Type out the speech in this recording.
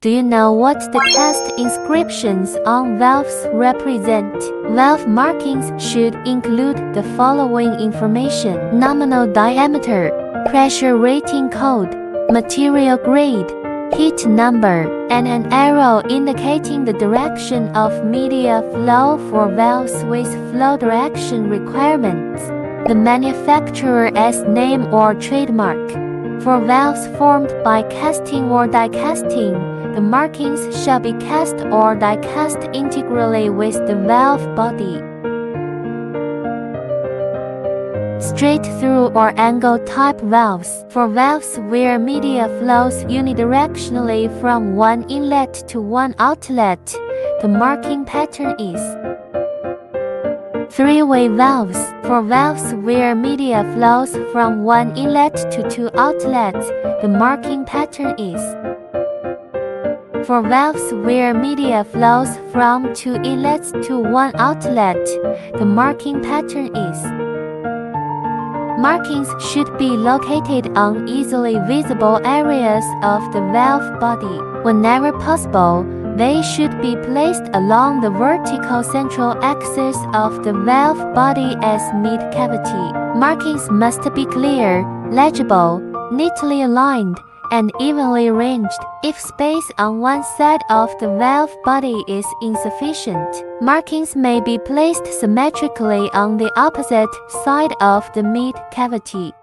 Do you know what the cast inscriptions on valves represent? Valve markings should include the following information: nominal diameter, pressure rating code, material grade, heat number, and an arrow indicating the direction of media flow for valves with flow direction requirements. The manufacturer's name or trademark. For valves formed by casting or die casting, the markings shall be cast or die cast integrally with the valve body. Straight through or angle type valves. For valves where media flows unidirectionally from one inlet to one outlet, the marking pattern is three-way valves. For valves where media flows from one inlet to two outlets, the marking pattern is. For valves where media flows from two inlets to one outlet, the marking pattern is. Markings should be located on easily visible areas of the valve body. Whenever possible, they should be placed along the vertical central axis of the valve body as mid-cavity. Markings must be clear, legible, neatly aligned, and evenly arranged. If space on one side of the valve body is insufficient, markings may be placed symmetrically on the opposite side of the mid-cavity.